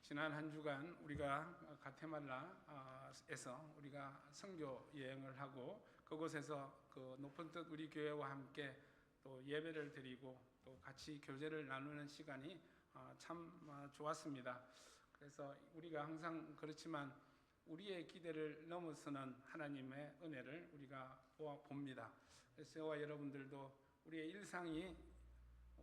지난 한 주간 우리가 가테말라에서 우리가 선교 여행을 하고 그곳에서 그 높은 뜻 우리 교회와 함께 또 예배를 드리고 또 같이 교제를 나누는 시간이 참 좋았습니다. 그래서 우리가 항상 그렇지만 우리의 기대를 넘어서는 하나님의 은혜를 우리가 봅니다. 그래서 저와 여러분들도 우리의 일상이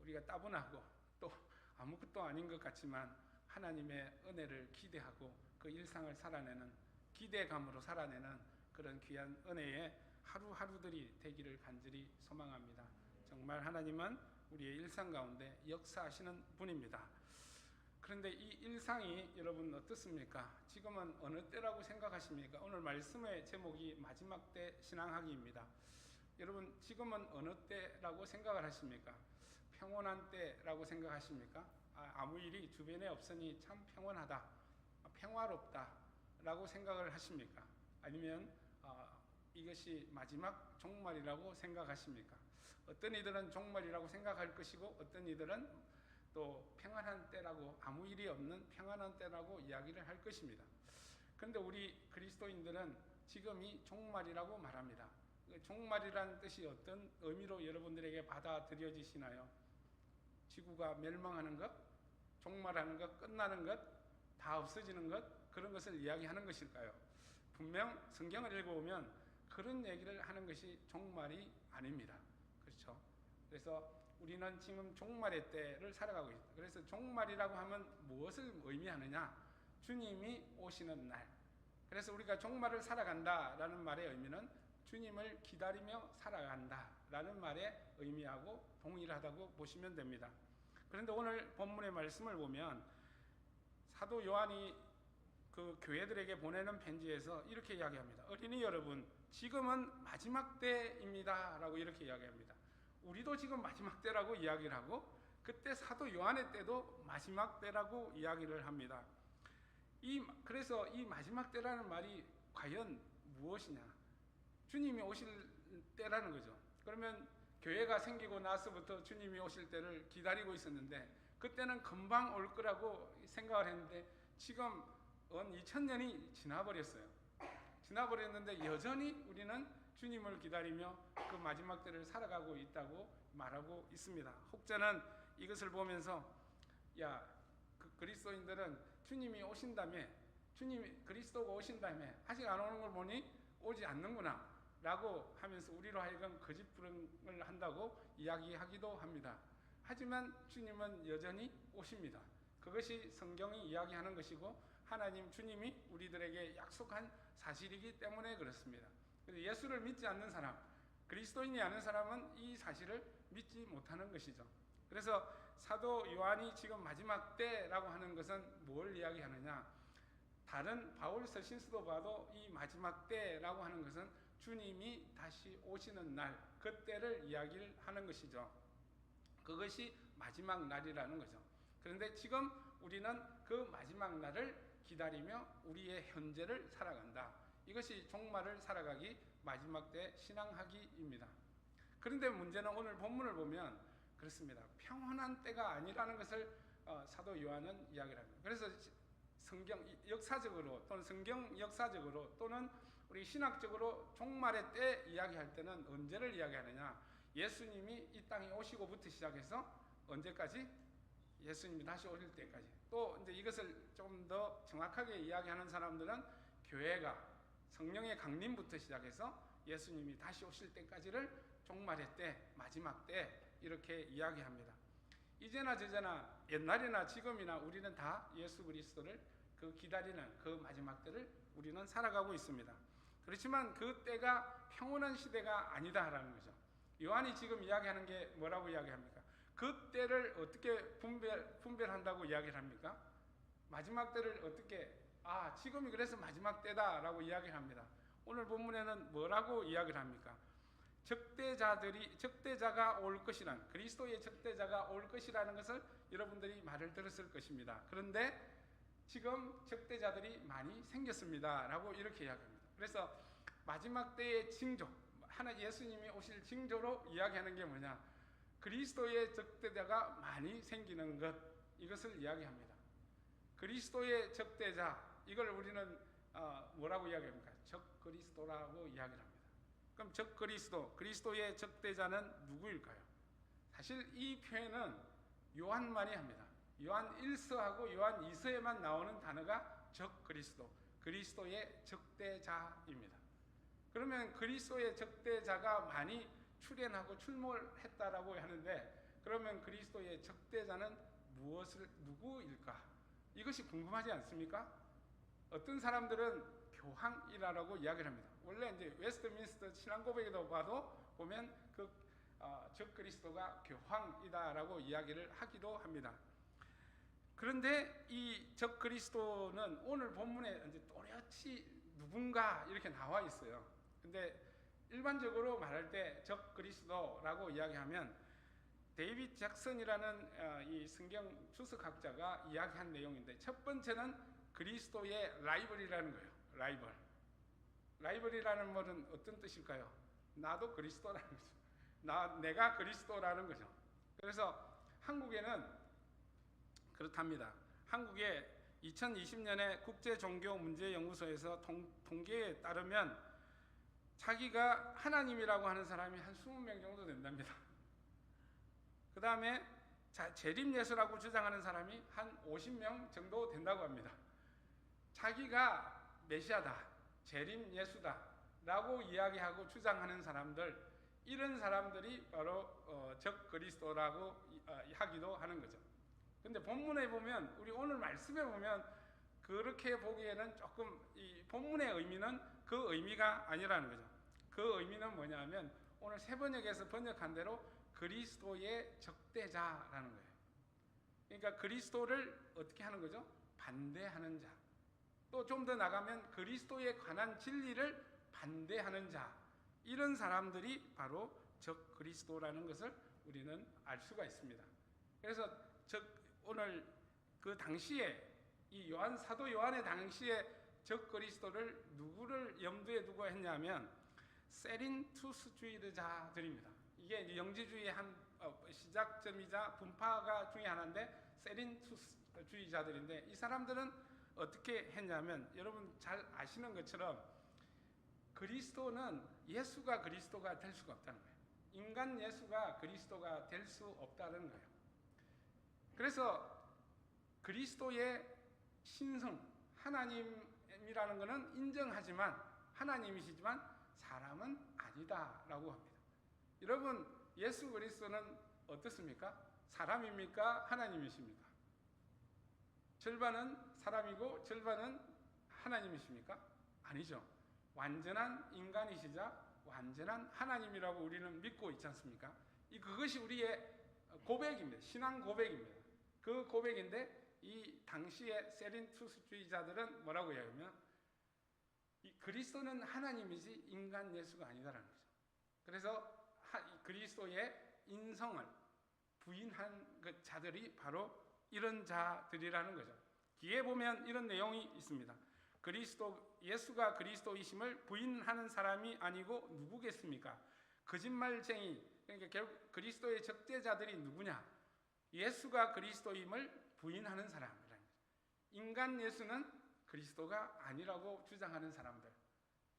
우리가 따분하고 또 아무것도 아닌 것 같지만 하나님의 은혜를 기대하고 그 일상을 살아내는 기대감으로 살아내는 그런 귀한 은혜의 하루하루들이 되기를 간절히 소망합니다. 정말 하나님은 우리의 일상 가운데 역사하시는 분입니다. 그런데 이 일상이 여러분 어떻습니까? 지금은 어느 때라고 생각하십니까? 오늘 말씀의 제목이 마지막 때 신앙하기입니다. 여러분 지금은 어느 때라고 생각을 하십니까? 평온한 때라고 생각하십니까? 아무 일이 주변에 없으니 참 평온하다, 평화롭다 라고 생각을 하십니까? 아니면 이것이 마지막 종말이라고 생각하십니까? 어떤 이들은 종말이라고 생각할 것이고 어떤 이들은 또 평안한 때라고, 아무 일이 없는 평안한 때라고 이야기를 할 것입니다. 그런데 우리 그리스도인들은 지금이 종말이라고 말합니다. 종말이라는 뜻이 어떤 의미로 여러분들에게 받아들여지시나요? 지구가 멸망하는 것, 종말하는 것, 끝나는 것, 다 없어지는 것, 그런 것을 이야기하는 것일까요? 분명 성경을 읽어보면 그런 얘기를 하는 것이 종말이 아닙니다. 그렇죠? 그래서 우리는 지금 종말의 때를 살아가고 있다. 그래서 종말이라고 하면 무엇을 의미하느냐? 주님이 오시는 날. 그래서 우리가 종말을 살아간다라는 말의 의미는 주님을 기다리며 살아간다라는 말에 의미하고 동일하다고 보시면 됩니다. 그런데 오늘 본문의 말씀을 보면 사도 요한이 그 교회들에게 보내는 편지에서 이렇게 이야기합니다. 어린이 여러분, 지금은 마지막 때입니다 라고 이렇게 이야기합니다. 우리도 지금 마지막 때라고 이야기를 하고 그때 사도 요한의 때도 마지막 때라고 이야기를 합니다. 그래서 이 마지막 때라는 말이 과연 무엇이냐? 주님이 오실 때라는 거죠. 그러면 교회가 생기고 나서부터 주님이 오실 때를 기다리고 있었는데 그때는 금방 올 거라고 생각을 했는데 지금 2000년이 지나버렸어요. 지나버렸는데 여전히 우리는 주님을 기다리며 그 마지막 때를 살아가고 있다고 말하고 있습니다. 혹자는 이것을 보면서 그 그리스도인들은 주님이 오신다며, 그리스도가 오신다며 아직 안 오는 걸 보니 오지 않는구나 라고 하면서 우리로 하여금 거짓부름을 한다고 이야기하기도 합니다. 하지만 주님은 여전히 오십니다. 그것이 성경이 이야기하는 것이고 하나님 주님이 우리들에게 약속한 사실이기 때문에 그렇습니다. 예수를 믿지 않는 사람, 그리스도인이 아닌 사람은 이 사실을 믿지 못하는 것이죠. 그래서 사도 요한이 지금 마지막 때라고 하는 것은 뭘 이야기하느냐? 다른 바울 서신서도 봐도 이 마지막 때라고 하는 것은 주님이 다시 오시는 날, 그때를 이야기를 하는 것이죠. 그것이 마지막 날이라는 거죠. 그런데 지금 우리는 그 마지막 날을 기다리며 우리의 현재를 살아간다. 이것이 종말을 살아가기, 마지막 때 신앙하기입니다. 그런데 문제는 오늘 본문을 보면 그렇습니다. 평온한 때가 아니라는 것을 사도 요한은 이야기를 합니다. 그래서 성경 역사적으로 또는 성경 역사적으로 또는 우리 신학적으로 종말의 때 이야기할 때는 언제를 이야기하느냐? 예수님이 이 땅에 오시고부터 시작해서 언제까지? 예수님이 다시 오실 때까지. 또 이제 이것을 좀 더 정확하게 이야기하는 사람들은 교회가 성령의 강림부터 시작해서 예수님이 다시 오실 때까지를 종말의 때, 마지막 때 이렇게 이야기합니다. 이제나 저제나 옛날이나 지금이나 우리는 다 예수 그리스도를 기다리는 그 마지막 때를 우리는 살아가고 있습니다. 그렇지만 그 때가 평온한 시대가 아니다라는 거죠. 요한이 지금 이야기하는 게 뭐라고 이야기합니까? 그 때를 어떻게 분별한다고 이야기를 합니까? 마지막 때를 어떻게, 지금이 그래서 마지막 때다라고 이야기를 합니다. 오늘 본문에는 뭐라고 이야기를 합니까? 적대자가 올 것이란, 그리스도의 적대자가 올 것이라는 것을 여러분들이 말을 들었을 것입니다. 그런데 지금 적대자들이 많이 생겼습니다 라고 이렇게 이야기합니다. 그래서 마지막 때의 징조, 예수님이 오실 징조로 이야기하는 게 뭐냐? 그리스도의 적대자가 많이 생기는 것, 이것을 이야기합니다. 그리스도의 적대자, 이걸 우리는 뭐라고 이야기합니까? 적그리스도라고 이야기를 합니다. 그럼 적그리스도, 그리스도의 적대자는 누구일까요? 사실 이 표현은 요한만이 합니다. 요한 1서하고 요한 2서에만 나오는 단어가 적그리스도, 그리스도의 적대자입니다. 그러면 그리스도의 적대자가 많이 출현하고 출몰했다라고 하는데, 그러면 그리스도의 적대자는 누구일까? 이것이 궁금하지 않습니까? 어떤 사람들은 교황이라고 이야기를 합니다. 원래 이제 웨스트민스터 신앙고백에도 보면 그 적그리스도가 교황이다라고 이야기를 하기도 합니다. 그런데 이 적그리스도는 오늘 본문에 이제 또렷이 누군가 이렇게 나와 있어요. 근데 일반적으로 말할 때 적그리스도라고 이야기하면 데이빗 잭슨이라는 이 성경 주석학자가 이야기한 내용인데, 첫 번째는 그리스도의 라이벌이라는 거예요. 라이벌이라는 말은 어떤 뜻일까요? 나도 그리스도라는 거죠. 내가 그리스도라는 거죠. 그래서 한국에는 그렇답니다. 한국의 2020년에 국제종교문제연구소에서 통계에 따르면 자기가 하나님이라고 하는 사람이 한 20명 정도 된답니다. 그 다음에 재림예수라고 주장하는 사람이 한 50명 정도 된다고 합니다. 자기가 메시아다, 재림예수다 라고 이야기하고 주장하는 사람들, 이런 사람들이 바로 적그리스도라고 하기도 하는 거죠. 근데 본문에 보면, 우리 오늘 말씀에 보면 그렇게 보기에는 조금 이 본문의 의미는 그 의미가 아니라는 거죠. 그 의미는 뭐냐면 오늘 세번역에서 번역한 대로 그리스도의 적대자라는 거예요. 그러니까 그리스도를 어떻게 하는 거죠? 반대하는 자. 또 좀 더 나가면 그리스도에 관한 진리를 반대하는 자. 이런 사람들이 바로 적그리스도라는 것을 우리는 알 수가 있습니다. 그래서 오늘 그 당시에 이 사도 요한의 당시에 적그리스도를 누구를 염두에 두고 했냐면 세린투스주의자들입니다. 이게 영지주의의 한 시작점이자 분파가 중에 하나인데, 세린투스주의자들인데, 이 사람들은 어떻게 했냐면, 여러분 잘 아시는 것처럼 그리스도는 예수가 그리스도가 될 수가 없다는 거예요. 인간 예수가 그리스도가 될 수 없다는 거예요. 그래서 그리스도의 신성, 하나님이라는 것은 인정하지만, 하나님이시지만 사람은 아니다라고 합니다. 여러분, 예수 그리스도는 어떻습니까? 사람입니까? 하나님이십니까? 절반은 사람이고 절반은 하나님이십니까? 아니죠. 완전한 인간이시자 완전한 하나님이라고 우리는 믿고 있지 않습니까? 그것이 우리의 고백입니다. 신앙 고백입니다. 그 고백인데, 이 당시의 세린투스주의자들은 뭐라고 이야기하면 그리스도는 하나님이지 인간 예수가 아니다라는 거죠. 그래서 그리스도의 인성을 부인한 그 자들이 바로 이런 자들이라는 거죠. 뒤에 보면 이런 내용이 있습니다. 예수가 그리스도이심을 부인하는 사람이 아니고 누구겠습니까? 거짓말쟁이, 그러니까 결국 그리스도의 적대자들이 누구냐? 예수가 그리스도임을 부인하는 사람이라는 거죠. 인간 예수는 그리스도가 아니라고 주장하는 사람들,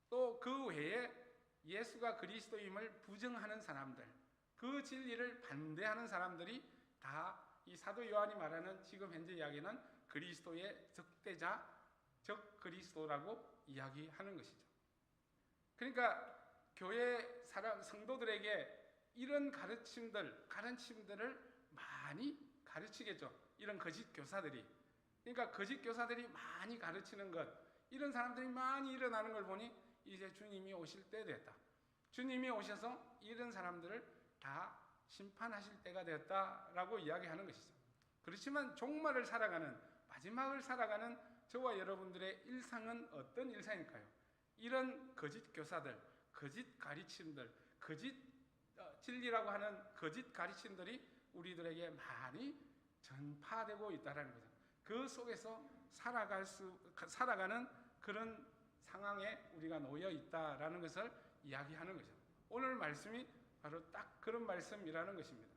또 그 외에 예수가 그리스도임을 부정하는 사람들, 그 진리를 반대하는 사람들이 다 이 사도 요한이 말하는 지금 현재 이야기는 그리스도의 적대자, 적그리스도라고 이야기하는 것이죠. 그러니까 교회 성도들에게 이런 가르침들을 많이 가르치겠죠. 이런 거짓 교사들이. 그러니까 거짓 교사들이 많이 가르치는 것, 이런 사람들이 많이 일어나는 걸 보니 이제 주님이 오실 때 됐다. 주님이 오셔서 이런 사람들을 다 심판하실 때가 되었다라고 이야기하는 것이죠. 그렇지만 종말을 살아가는, 마지막을 살아가는 저와 여러분들의 일상은 어떤 일상일까요? 이런 거짓 교사들, 거짓 가르침들, 거짓 진리라고 하는 거짓 가르침들이 우리들에게 많이 전파되고 있다는 거죠. 그 속에서 살아가는 그런 상황에 우리가 놓여 있다라는 것을 이야기하는 거죠. 오늘 말씀이 바로 딱 그런 말씀이라는 것입니다.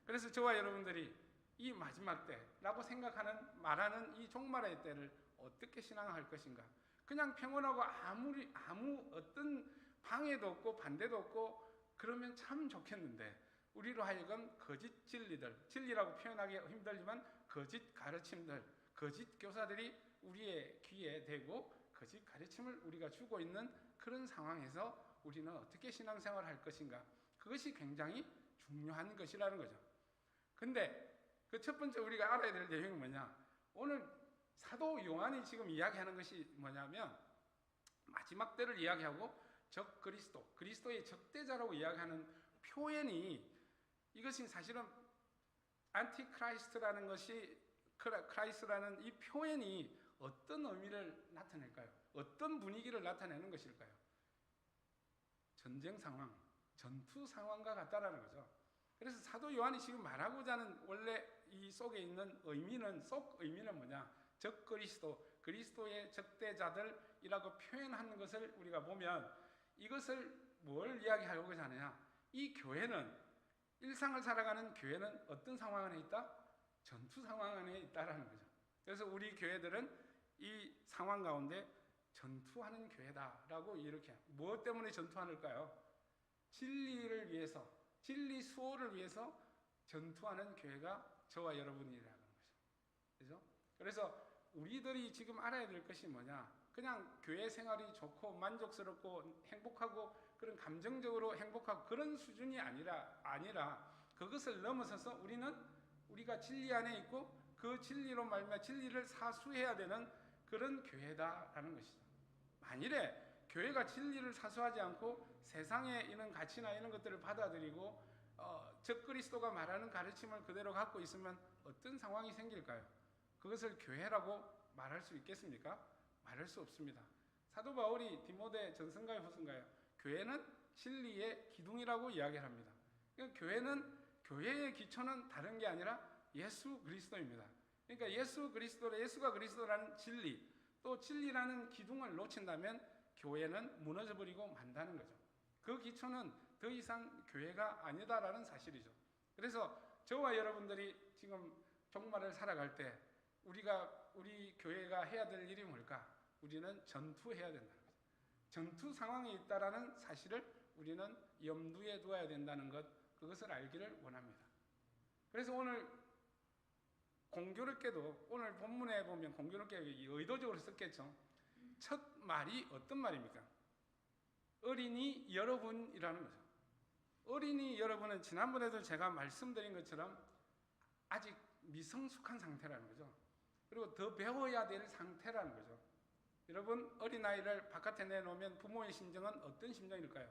그래서 저와 여러분들이 이 마지막 때라고 생각하는 말하는 이 종말의 때를 어떻게 신앙할 것인가? 그냥 평온하고 아무 어떤 방해도 없고 반대도 없고 그러면 참 좋겠는데 우리로 하여금 거짓 진리들, 진리라고 표현하기 힘들지만 거짓 가르침들, 거짓 교사들이 우리의 귀에 대고 거짓 가르침을 우리가 주고 있는 그런 상황에서 우리는 어떻게 신앙생활을 할 것인가? 그것이 굉장히 중요한 것이라는 거죠. 근데 그 첫 번째 우리가 알아야 될 내용이 뭐냐? 오늘 사도 요한이 지금 이야기하는 것이 뭐냐면 마지막 때를 이야기하고 적 그리스도, 그리스도의 적대자라고 이야기하는 표현이 이것이 사실은 안티크라이스트라는 것이 크라이스트라는 이 표현이 어떤 의미를 나타낼까요? 어떤 분위기를 나타내는 것일까요? 전쟁 상황, 전투 상황과 같다라는 거죠. 그래서 사도 요한이 지금 말하고자 하는 원래 이 속에 있는 의미는 뭐냐? 적 그리스도, 그리스도의 적대자들이라고 표현하는 것을 우리가 보면 이것을 뭘 이야기하고자 하느냐? 이 교회는 일상을 살아가는 교회는 어떤 상황 안에 있다? 전투 상황 안에 있다라는 거죠. 그래서 우리 교회들은 이 상황 가운데 전투하는 교회다라고 이렇게 무엇 때문에 전투하는가요? 진리를 위해서, 진리 수호를 위해서 전투하는 교회가 저와 여러분이라는 거죠. 그죠? 그래서 우리들이 지금 알아야 될 것이 뭐냐? 그냥 교회 생활이 좋고 만족스럽고 행복하고 그런 감정적으로 행복하고 그런 수준이 아니라 그것을 넘어서서 우리는 우리가 진리 안에 있고 그 진리로 말미암아 진리를 사수해야 되는 그런 교회다라는 것이죠. 만일에 교회가 진리를 사수하지 않고 세상에 있는 가치나 이런 것들을 받아들이고 적 그리스도가 말하는 가르침을 그대로 갖고 있으면 어떤 상황이 생길까요? 그것을 교회라고 말할 수 있겠습니까? 말할 수 없습니다. 사도 바울이 디모데 전서인가요 후서인가요? 교회는 진리의 기둥이라고 이야기를 합니다. 그러니까 교회의 기초는 다른 게 아니라 예수 그리스도입니다. 그러니까 예수가 그리스도라는 진리, 또 진리라는 기둥을 놓친다면 교회는 무너져버리고 만다는 거죠. 그 기초는 더 이상 교회가 아니다라는 사실이죠. 그래서 저와 여러분들이 지금 종말을 살아갈 때 우리 교회가 해야 될 일이 뭘까? 우리는 전투해야 된다는 거죠. 전투 상황에 있다라는 사실을 우리는 염두에 두어야 된다는 것, 그것을 알기를 원합니다. 그래서 오늘 공교롭게도 오늘 본문에 보면 공교롭게 의도적으로 썼겠죠. 첫 말이 어떤 말입니까? 어린이 여러분이라는 거죠. 어린이 여러분은 지난번에도 제가 말씀드린 것처럼 아직 미성숙한 상태라는 거죠. 그리고 더 배워야 될 상태라는 거죠. 여러분, 어린아이를 바깥에 내놓으면 부모의 심정은 어떤 심정일까요?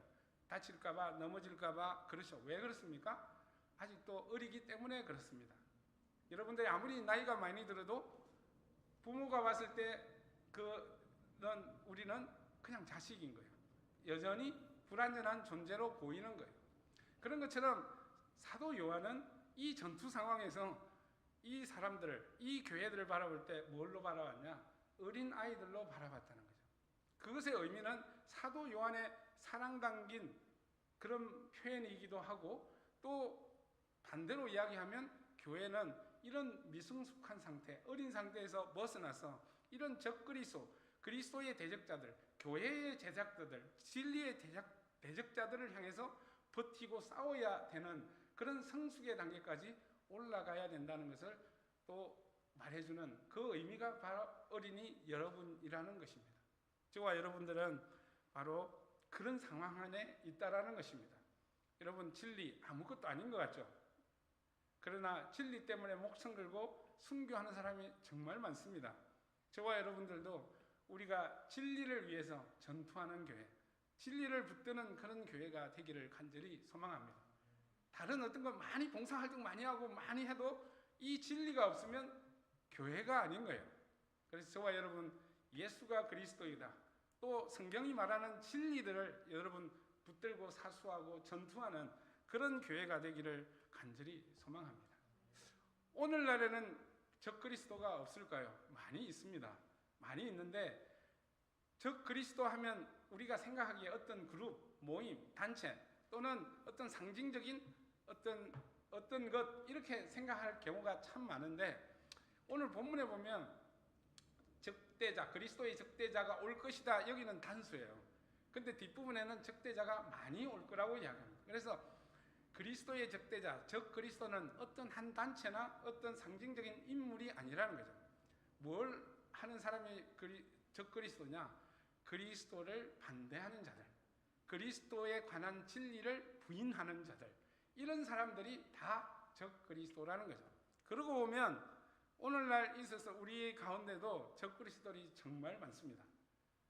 다칠까봐, 넘어질까봐, 그렇죠. 왜 그렇습니까? 아직도 어리기 때문에 그렇습니다. 여러분들이 아무리 나이가 많이 들어도 부모가 봤을 때 우리는 그냥 자식인 거예요. 여전히 불완전한 존재로 보이는 거예요. 그런 것처럼 사도 요한은 이 전투 상황에서 이 사람들을, 이 교회들을 바라볼 때 뭘로 바라봤냐? 어린 아이들로 바라봤다는 거죠. 그것의 의미는 사도 요한의 사랑 담긴 그런 표현이기도 하고, 또 반대로 이야기하면 교회는 이런 미성숙한 상태, 어린 상태에서 벗어나서 이런 그리스도의 대적자들, 교회의 제작자들, 진리의 대적자들을 향해서 버티고 싸워야 되는 그런 성숙의 단계까지 올라가야 된다는 것을 또 말해주는 그 의미가 바로 어린이 여러분이라는 것입니다. 저와 여러분들은 바로 그런 상황 안에 있다라는 것입니다. 여러분, 진리 아무것도 아닌 것 같죠? 그러나 진리 때문에 목숨 걸고 순교하는 사람이 정말 많습니다. 저와 여러분들도 우리가 진리를 위해서 전투하는 교회, 진리를 붙드는 그런 교회가 되기를 간절히 소망합니다. 다른 어떤 거 많이 봉사활동 많이 하고 많이 해도 이 진리가 없으면 교회가 아닌 거예요. 그래서 저와 여러분, 예수가 그리스도이다, 또 성경이 말하는 진리들을 여러분 붙들고 사수하고 전투하는 그런 교회가 되기를 간절히 소망합니다. 오늘날에는 적그리스도가 없을까요? 많이 있습니다. 많이 있는데 적그리스도 하면 우리가 생각하기에 어떤 그룹, 모임, 단체 또는 어떤 상징적인 어떤 어떤 것 이렇게 생각할 경우가 참 많은데 오늘 본문에 보면 적대자, 그리스도의 적대자가 올 것이다. 여기는 단수예요. 근데 뒷부분에는 적대자가 많이 올 거라고 이야기합니다. 그래서 그리스도의 적대자, 적 그리스도는 어떤 한 단체나 어떤 상징적인 인물이 아니라는 거죠. 뭘 하는 사람이 적 그리스도냐? 그리스도를 반대하는 자들, 그리스도에 관한 진리를 부인하는 자들, 이런 사람들이 다 적 그리스도라는 거죠. 그러고 보면 오늘날 있어서 우리 가운데도 적 그리스도들이 정말 많습니다.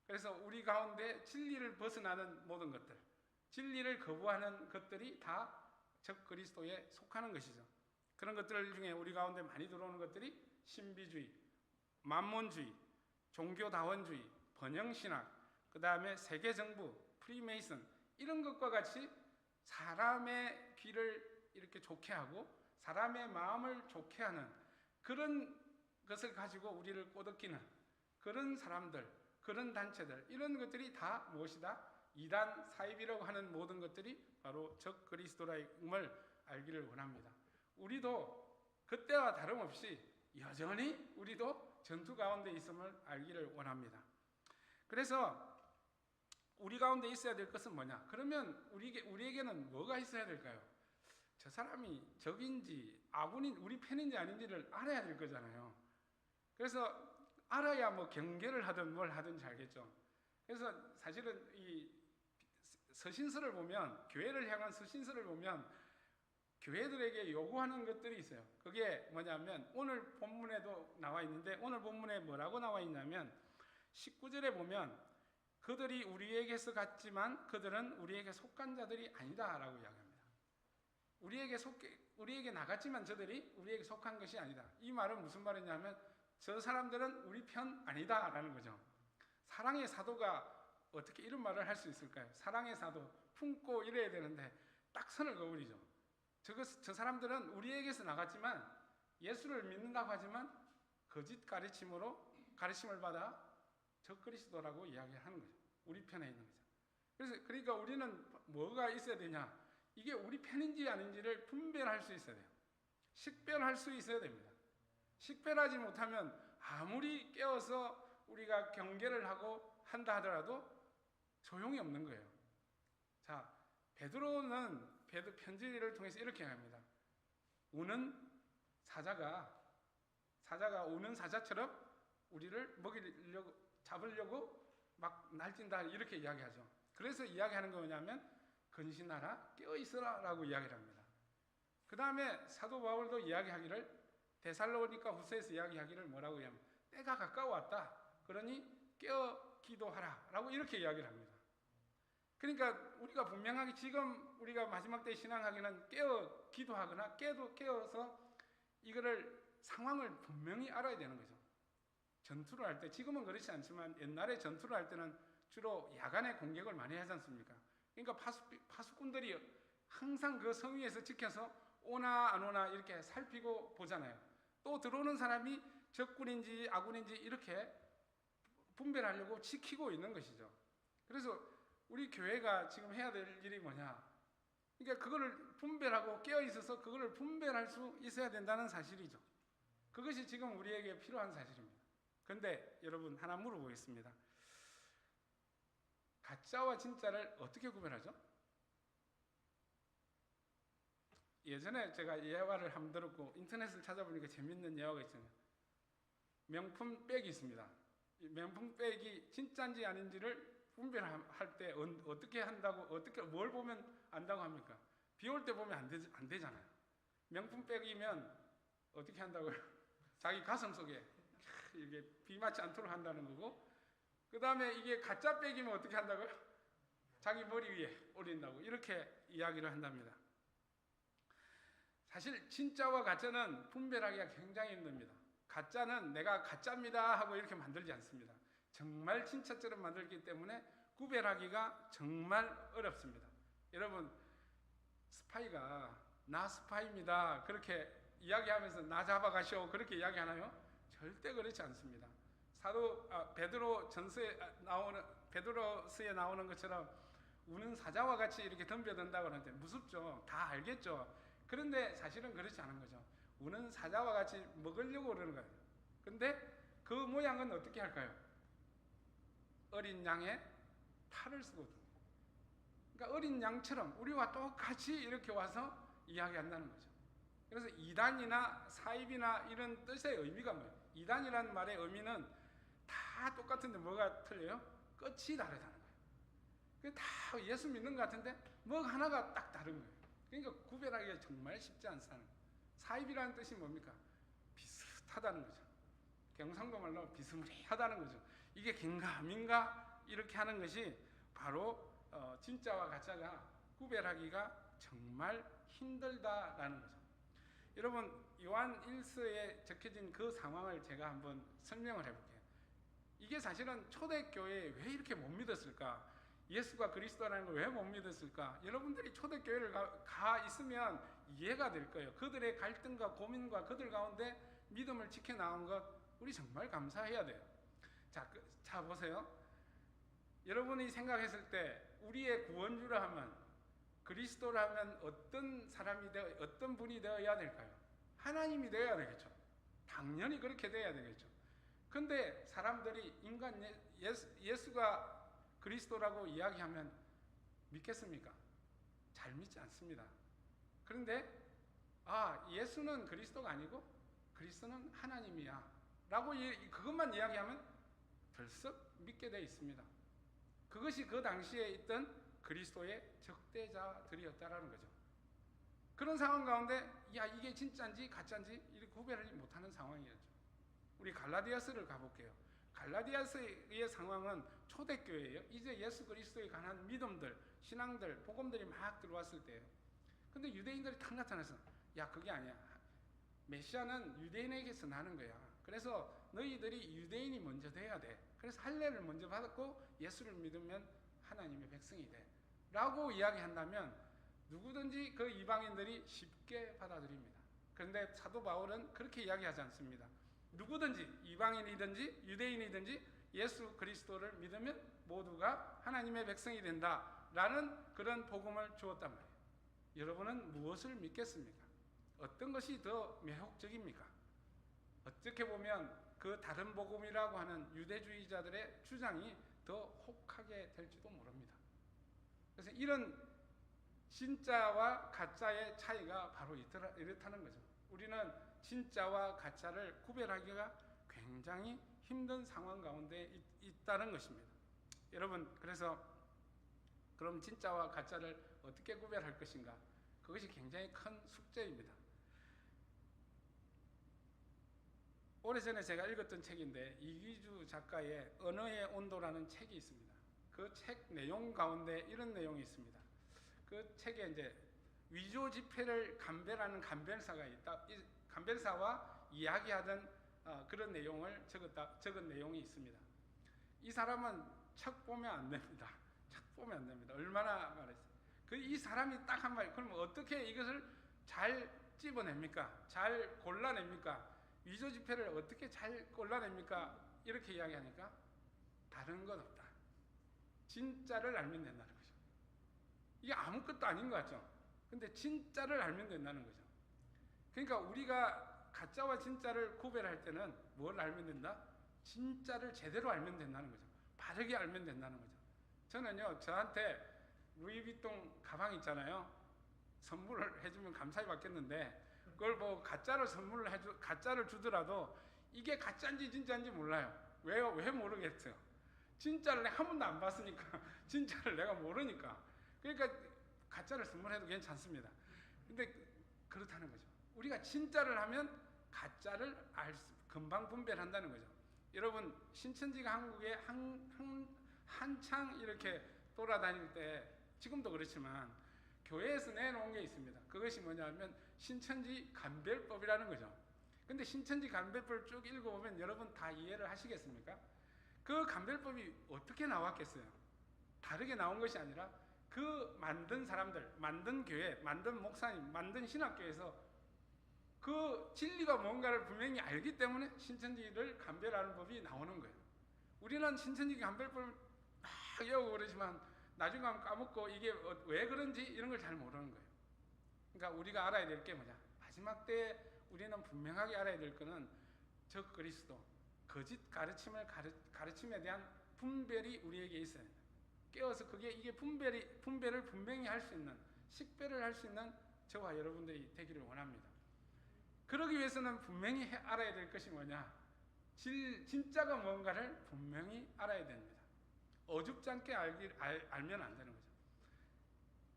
그래서 우리 가운데 진리를 벗어나는 모든 것들, 진리를 거부하는 것들이 다 적 그리스도에 속하는 것이죠. 그런 것들 중에 우리 가운데 많이 들어오는 것들이 신비주의, 만몬주의, 종교다원주의, 번영신학, 그 다음에 세계정부, 프리메이슨, 이런 것과 같이 사람의 귀를 이렇게 좋게 하고 사람의 마음을 좋게 하는 그런 것을 가지고 우리를 꼬드기는 그런 사람들, 그런 단체들, 이런 것들이 다 무엇이다? 이단 사입이라고 하는 모든 것들이 바로 적 그리스도라임을 알기를 원합니다. 우리도 그때와 다름없이 여전히 우리도 전투 가운데 있음을 알기를 원합니다. 그래서 우리 가운데 있어야 될 것은 뭐냐? 그러면 우리에게는 뭐가 있어야 될까요? 저 사람이 적인지 아군인 우리 편인지 아닌지를 알아야 될 거잖아요. 그래서 알아야 뭐 경계를 하든 뭘 하든지 알겠죠. 그래서 사실은 이 서신서를 보면, 교회를 향한 서신서를 보면 교회들에게 요구하는 것들이 있어요. 그게 뭐냐면 오늘 본문에도 나와 있는데, 오늘 본문에 뭐라고 나와 있냐면 19절에 보면 그들이 우리에게서 갔지만 그들은 우리에게 속한 자들이 아니다라고 이야기합니다. 우리에게 나갔지만 저들이 우리에게 속한 것이 아니다. 이 말은 무슨 말이냐면 저 사람들은 우리 편 아니다라는 거죠. 사랑의 사도가 어떻게 이런 말을 할 수 있을까요? 사랑의 사도 품고 이래야 되는데 딱 선을 그어버리죠. 저 사람들은 우리에게서 나갔지만 예수를 믿는다고 하지만 거짓 가르침을 받아 적 그리스도라고 이야기하는 거죠. 우리 편에 있는 거죠. 그러니까 우리는 뭐가 있어야 되냐? 이게 우리 편인지 아닌지를 분별할 수 있어야 돼요. 식별할 수 있어야 됩니다. 식별하지 못하면 아무리 깨워서 우리가 경계를 하고 한다 하더라도 소용이 없는 거예요. 자, 베드로는 편지를 통해서 이렇게 합니다. 우는 사자가 우는 사자처럼 우리를 잡으려고 막 날뛴다, 이렇게 이야기하죠. 그래서 이야기하는 거 뭐냐면 근신하라, 깨어있으라 라고 이야기를 합니다. 그 다음에 사도 바울도 이야기하기를, 데살로니가 후서에서 이야기하기를 뭐라고 하냐면 때가 가까워왔다, 그러니 깨어 기도하라 라고 이렇게 이야기를 합니다. 그러니까 우리가 분명하게 지금 우리가 마지막 때 신앙하기는 깨어 기도하거나 깨어서 이거를 상황을 분명히 알아야 되는 거죠. 전투를 할 때, 지금은 그렇지 않지만 옛날에 전투를 할 때는 주로 야간에 공격을 많이 하지 않습니까? 그러니까 파수꾼들이 항상 그 성 위에서 지켜서 오나 안 오나 이렇게 살피고 보잖아요. 또 들어오는 사람이 적군인지 아군인지 이렇게 분별하려고 지키고 있는 것이죠. 그래서 우리 교회가 지금 해야 될 일이 뭐냐? 그러니까 그거를 분별하고 깨어 있어서 그거를 분별할 수 있어야 된다는 사실이죠. 그것이 지금 우리에게 필요한 사실입니다. 그런데 여러분, 하나 물어보겠습니다. 가짜와 진짜를 어떻게 구별하죠? 예전에 제가 예화를 한번 들었고 인터넷을 찾아보니까 재밌는 예화가 있잖아요. 명품백이 있습니다. 명품백이 진짜인지 아닌지를 분별할 때 어떻게 한다고, 뭘 보면 안다고 합니까? 비 올 때 보면 안 되잖아요. 명품백이면 어떻게 한다고요? 자기 가슴 속에 이게 비 맞지 않도록 한다는 거고, 그 다음에 이게 가짜 백이면 어떻게 한다고요? 자기 머리 위에 올린다고 이렇게 이야기를 한답니다. 사실 진짜와 가짜는 분별하기가 굉장히 힘듭니다. 가짜는 내가 가짜입니다 하고 이렇게 만들지 않습니다. 정말 진짜처럼 만들기 때문에 구별하기가 정말 어렵습니다. 여러분, 스파이가 나 스파이입니다 그렇게 이야기하면서 나 잡아가시오 그렇게 이야기하나요? 절대 그렇지 않습니다. 베드로서에 나오는 것처럼 우는 사자와 같이 이렇게 덤벼든다고 하는데 무섭죠. 다 알겠죠. 그런데 사실은 그렇지 않은 거죠. 우는 사자와 같이 먹으려고 그러는 거예요. 근데 그 모양은 어떻게 할까요? 어린 양의 탈을 쓰거든요. 그러니까 어린 양처럼 우리와 똑같이 이렇게 와서 이야기한다는 거죠. 그래서 이단이나 사입이나 이런 뜻의 의미가 뭐예요? 이단이라는 말의 의미는 다 똑같은데 뭐가 틀려요? 끝이 다르다는 거예요. 다 예수 믿는 것 같은데 뭐 하나가 딱 다른 거예요. 그러니까 구별하기가 정말 쉽지 않다는 거예요. 사입이라는 뜻이 뭡니까? 비슷하다는 거죠. 경상도 말로 비스무리하다는 거죠. 이게 긴가민가 이렇게 하는 것이 바로 진짜와 가짜가 구별하기가 정말 힘들다라는 거죠. 여러분, 요한 1서에 적혀진 그 상황을 제가 한번 설명을 해볼게요. 이게 사실은 초대교회에 왜 이렇게 못 믿었을까? 예수가 그리스도라는 걸 왜 못 믿었을까? 여러분들이 초대교회를 가 있으면 이해가 될 거예요. 그들의 갈등과 고민과 그들 가운데 믿음을 지켜나온 것 우리 정말 감사해야 돼요. 자 보세요. 여러분이 생각했을 때 우리의 구원주라 하면, 그리스도라 하면 어떤 사람이 어떤 분이 되어야 될까요? 하나님이 되어야 되겠죠. 당연히 그렇게 되어야 되겠죠. 근데 사람들이 예수가 그리스도라고 이야기하면 믿겠습니까? 잘 믿지 않습니다. 그런데 예수는 그리스도가 아니고 그리스도는 하나님이야 라고 그것만 이야기하면 들썩 믿게 되어 있습니다. 그것이 그 당시에 있던 그리스도의 적대자들이었다라는 거죠. 그런 상황 가운데 이게 진짜인지 가짜인지 이렇게 구별을 못하는 상황이었죠. 우리 갈라디아서를 가볼게요. 갈라디아서의 상황은 초대교회예요. 이제 예수 그리스도에 관한 믿음들, 신앙들, 복음들이 막 들어왔을 때예요. 근데 유대인들이 탁 나타나서 그게 아니야. 메시아는 유대인에게서 나는 거야. 그래서 너희들이 유대인이 먼저 돼야 돼. 그래서 할례를 먼저 받았고 예수를 믿으면 하나님의 백성이 돼 라고 이야기한다면 누구든지 그 이방인들이 쉽게 받아들입니다. 그런데 사도 바울은 그렇게 이야기하지 않습니다. 누구든지 이방인이든지 유대인이든지 예수 그리스도를 믿으면 모두가 하나님의 백성이 된다라는 그런 복음을 주었단 말이에요. 여러분은 무엇을 믿겠습니까? 어떤 것이 더 매혹적입니까? 어떻게 보면 그 다른 복음이라고 하는 유대주의자들의 주장이 더 혹하게 될지도 모릅니다. 그래서 이런 진짜와 가짜의 차이가 바로 이렇다는 거죠. 우리는 진짜와 가짜를 구별하기가 굉장히 힘든 상황 가운데 있다는 것입니다. 여러분, 그래서 그럼 진짜와 가짜를 어떻게 구별할 것인가? 그것이 굉장히 큰 숙제입니다. 오래전에 제가 읽었던 책인데 이기주 작가의 언어의 온도라는 책이 있습니다. 그 책 내용 가운데 이런 내용이 있습니다. 그 책에 이제 위조 지폐를 감별하는 감별사가 있다. 이 감별사와 이야기하던 그런 내용을 적은 내용이 있습니다. 이 사람은 책 보면 안 됩니다. 책 보면 안 됩니다. 얼마나 말했어요. 이 사람이 딱 한 말, 그럼 어떻게 이것을 잘 찝어냅니까? 잘 골라냅니까? 위조 지폐를 어떻게 잘 골라냅니까? 이렇게 이야기하니까 다른 것 없다. 진짜를 알면 된다는 거죠. 이게 아무것도 아닌 것 같죠? 근데 진짜를 알면 된다는 거죠. 그러니까 우리가 가짜와 진짜를 구별할 때는 뭘 알면 된다? 진짜를 제대로 알면 된다는 거죠. 바르게 알면 된다는 거죠. 저는요, 저한테 루이비통 가방 있잖아요. 선물을 해주면 감사히 받겠는데 그걸 뭐 가짜를 주더라도 이게 가짜인지 진짜인지 몰라요. 왜요? 왜 모르겠어요? 진짜를 내가 한 번도 안 봤으니까 진짜를 내가 모르니까. 그러니까 가짜를 선물해도 괜찮습니다. 근데 그렇다는 거죠. 우리가 진짜를 하면 가짜를 금방 분별한다는 거죠. 여러분, 신천지가 한국에 한창 이렇게 돌아다닐 때, 지금도 그렇지만 교회에서 내놓은 게 있습니다. 그것이 뭐냐면 신천지 감별법이라는 거죠. 근데 신천지 감별법을 쭉 읽어보면 여러분 다 이해를 하시겠습니까? 그 감별법이 어떻게 나왔겠어요? 다르게 나온 것이 아니라 그 만든 사람들, 만든 교회, 만든 목사님, 만든 신학교에서 그 진리가 뭔가를 분명히 알기 때문에 신천지를 감별하는 법이 나오는 거예요. 우리는 신천지 감별법을 막 외우고 그러지만 나중에 하면 까먹고 이게 왜 그런지 이런 걸 잘 모르는 거예요. 그러니까 우리가 알아야 될 게 뭐냐? 마지막 때에 우리는 분명하게 알아야 될 것은 적 그리스도, 거짓 가르침에 대한 분별이 우리에게 있어야 된다. 깨어서 이게 분별을 분명히 할 수 있는, 식별을 할 수 있는 저와 여러분들이 되기를 원합니다. 그러기 위해서는 분명히 알아야 될 것이 뭐냐? 진짜가 뭔가를 분명히 알아야 됩니다. 어줍지 않게 알면 안 되는 거죠.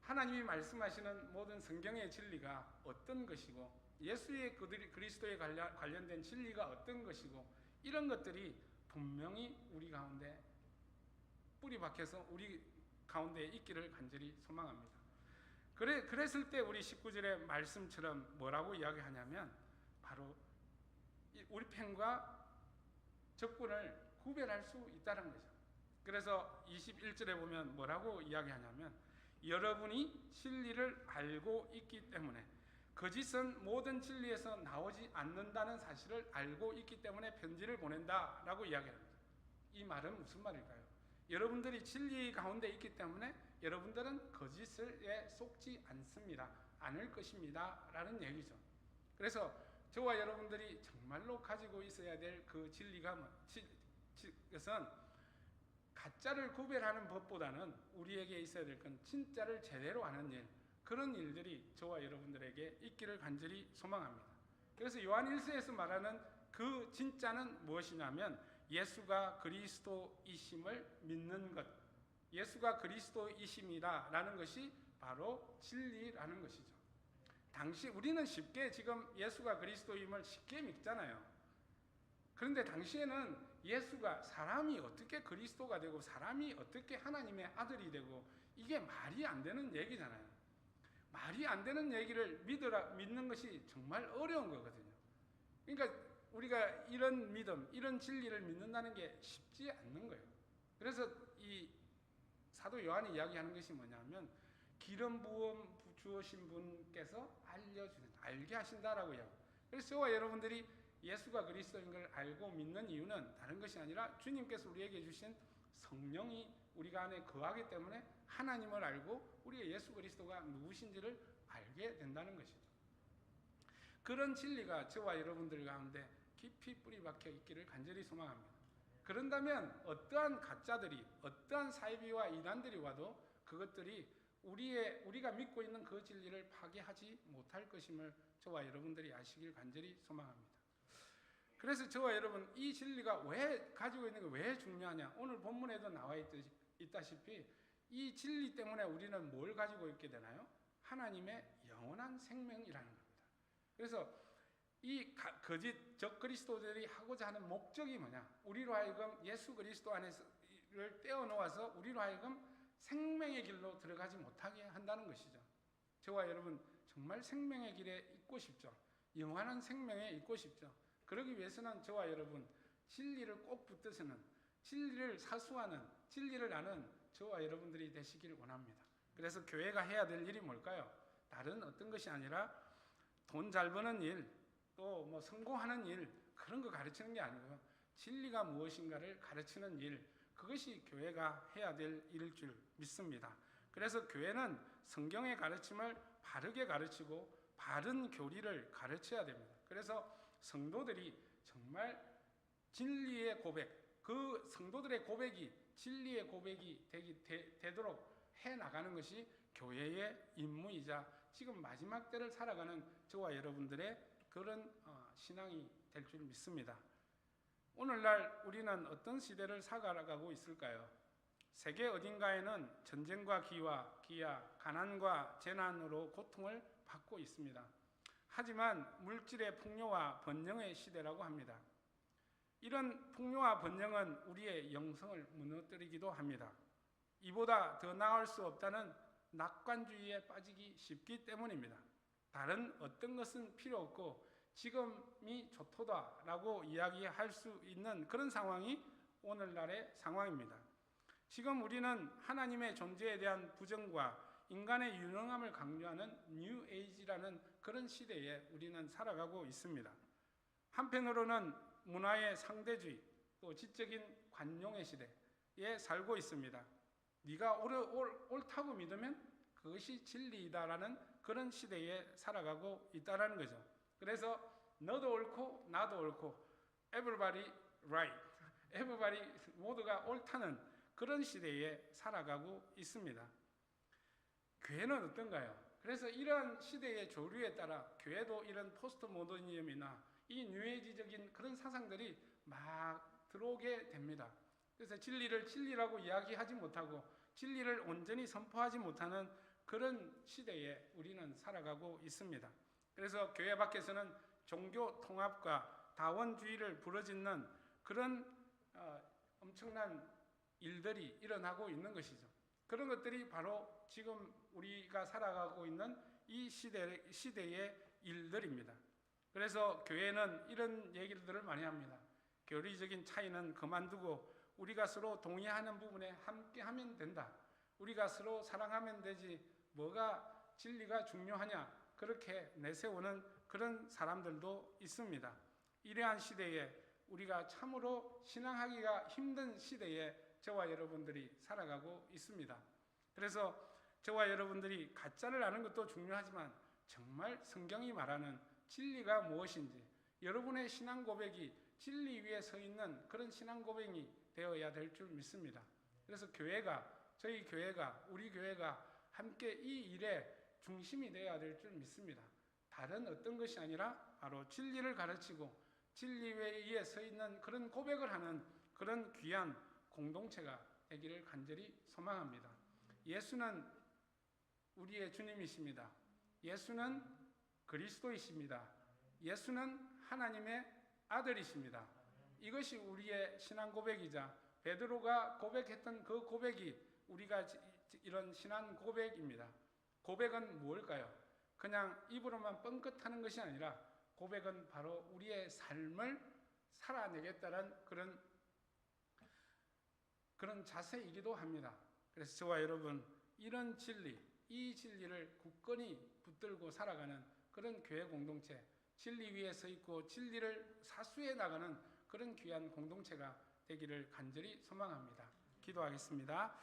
하나님이 말씀하시는 모든 성경의 진리가 어떤 것이고, 예수의 그리스도에 관련된 진리가 어떤 것이고, 이런 것들이 분명히 우리 가운데 뿌리 박혀서 우리 가운데 있기를 간절히 소망합니다. 그랬을 때 우리 19절의 말씀처럼 뭐라고 이야기하냐면 바로 우리 편과 적군을 구별할 수 있다는 거죠. 그래서 21절에 보면 뭐라고 이야기하냐면 여러분이 진리를 알고 있기 때문에 거짓은 모든 진리에서 나오지 않는다는 사실을 알고 있기 때문에 편지를 보낸다라고 이야기합니다. 이 말은 무슨 말일까요? 여러분들이 진리 가운데 있기 때문에 여러분들은 거짓에 속지 않을 것입니다 라는 얘기죠. 그래서 저와 여러분들이 정말로 가지고 있어야 될 그 진리가 그것은 가짜를 구별하는 법보다는 우리에게 있어야 될 건 진짜를 제대로 아는 일, 그런 일들이 저와 여러분들에게 있기를 간절히 소망합니다. 그래서 요한 1서에서 말하는 그 진짜는 무엇이냐면 예수가 그리스도이심을 믿는 것, 예수가 그리스도이심이라는 것이 바로 진리라는 것이죠. 당시 우리는 쉽게 지금 예수가 그리스도임을 쉽게 믿잖아요. 그런데 당시에는 예수가 사람이 어떻게 그리스도가 되고 사람이 어떻게 하나님의 아들이 되고 이게 말이 안 되는 얘기잖아요. 말이 안 되는 얘기를 믿는 것이 정말 어려운 거거든요. 그러니까 우리가 이런 믿음, 이런 진리를 믿는다는 게 쉽지 않는 거예요. 그래서 이 사도 요한이 이야기하는 것이 뭐냐면 기름 부음 주어신 분께서 알게 하신다라고 이야기해요. 그래서 저와 여러분들이 예수가 그리스도인 걸 알고 믿는 이유는 다른 것이 아니라 주님께서 우리에게 주신 성령이 우리가 안에 거하기 때문에 하나님을 알고 우리가 예수 그리스도가 누구신지를 알게 된다는 것이죠. 그런 진리가 저와 여러분들 가운데 깊이 뿌리 박혀 있기를 간절히 소망합니다. 그런다면 어떠한 가짜들이, 어떠한 사이비와 이단들이 와도 그것들이 우리가 믿고 있는 그 진리를 파괴하지 못할 것임을 저와 여러분들이 아시길 간절히 소망합니다. 그래서 저와 여러분, 이 진리가 왜 가지고 있는 게 왜 중요하냐? 오늘 본문에도 나와 있다시피 이 진리 때문에 우리는 뭘 가지고 있게 되나요? 하나님의 영원한 생명이라는 겁니다. 그래서 이 거짓 적그리스도들이 하고자 하는 목적이 뭐냐? 우리로 하여금 예수 그리스도 안에서를 떼어놓아서 우리로 하여금 생명의 길로 들어가지 못하게 한다는 것이죠. 저와 여러분 정말 생명의 길에 있고 싶죠. 영원한 생명에 있고 싶죠. 그러기 위해서는 저와 여러분 진리를 꼭 붙드시는, 진리를 사수하는, 진리를 아는 저와 여러분들이 되시길 원합니다. 그래서 교회가 해야 될 일이 뭘까요? 다른 어떤 것이 아니라 돈 잘 버는 일, 또 뭐 성공하는 일, 그런 거 가르치는 게 아니고요. 진리가 무엇인가를 가르치는 일, 그것이 교회가 해야 될 일일 줄 믿습니다. 그래서 교회는 성경의 가르침을 바르게 가르치고 바른 교리를 가르쳐야 됩니다. 그래서 성도들이 정말 진리의 고백, 그 성도들의 고백이 진리의 고백이 되도록 해나가는 것이 교회의 임무이자 지금 마지막 때를 살아가는 저와 여러분들의 그런 신앙이 될 줄 믿습니다. 오늘날 우리는 어떤 시대를 살아가고 있을까요? 세계 어딘가에는 전쟁과 기아, 가난과 재난으로 고통을 받고 있습니다. 하지만 물질의 풍요와 번영의 시대라고 합니다. 이런 풍요와 번영은 우리의 영성을 무너뜨리기도 합니다. 이보다 더 나을 수 없다는 낙관주의에 빠지기 쉽기 때문입니다. 다른 어떤 것은 필요 없고 지금이 좋도다라고 이야기할 수 있는 그런 상황이 오늘날의 상황입니다. 지금 우리는 하나님의 존재에 대한 부정과 인간의 유능함을 강조하는 뉴 에이지라는 그런 시대에 우리는 살아가고 있습니다. 한편으로는 문화의 상대주의, 또 지적인 관용의 시대에 살고 있습니다. 네가 옳다고 믿으면 그것이 진리이다라는 그런 시대에 살아가고 있다라는 거죠. 그래서 너도 옳고 나도 옳고 everybody right, everybody 모두가 옳다는 그런 시대에 살아가고 있습니다. 교회는 어떤가요? 그래서 이러한 시대의 조류에 따라 교회도 이런 포스트 모더니즘이나 이 뉴에이지적인 그런 사상들이 막 들어오게 됩니다. 그래서 진리를 진리라고 이야기하지 못하고 진리를 온전히 선포하지 못하는 그런 시대에 우리는 살아가고 있습니다. 그래서 교회 밖에서는 종교 통합과 다원주의를 부르짖는 그런 엄청난 일들이 일어나고 있는 것이죠. 그런 것들이 바로 지금 우리가 살아가고 있는 이 시대의 일들입니다. 그래서 교회는 이런 얘기들을 많이 합니다. 교리적인 차이는 그만두고 우리가 서로 동의하는 부분에 함께하면 된다. 우리가 서로 사랑하면 되지 뭐가 진리가 중요하냐, 그렇게 내세우는 그런 사람들도 있습니다. 이러한 시대에 우리가 참으로 신앙하기가 힘든 시대에 저와 여러분들이 살아가고 있습니다. 그래서 저와 여러분들이 가짜를 아는 것도 중요하지만 정말 성경이 말하는 진리가 무엇인지, 여러분의 신앙 고백이 진리 위에 서 있는 그런 신앙 고백이 되어야 될 줄 믿습니다. 그래서 저희 교회가, 우리 교회가 함께 이 일에 중심이 되어야 될 줄 믿습니다. 다른 어떤 것이 아니라 바로 진리를 가르치고 진리 위에 서 있는 그런 고백을 하는 그런 귀한 공동체가 되기를 간절히 소망합니다. 예수는 우리의 주님이십니다. 예수는 그리스도이십니다. 예수는 하나님의 아들이십니다. 이것이 우리의 신앙 고백이자 베드로가 고백했던 그 고백이 우리가 이런 신앙 고백입니다. 고백은 무엇일까요? 그냥 입으로만 뻥끗하는 것이 아니라 고백은 바로 우리의 삶을 살아내겠다는 그런 자세이기도 합니다. 그래서 저와 여러분 이런 진리, 이 진리를 굳건히 붙들고 살아가는 그런 교회 공동체, 진리 위에 서 있고 진리를 사수해 나가는 그런 귀한 공동체가 되기를 간절히 소망합니다. 기도하겠습니다.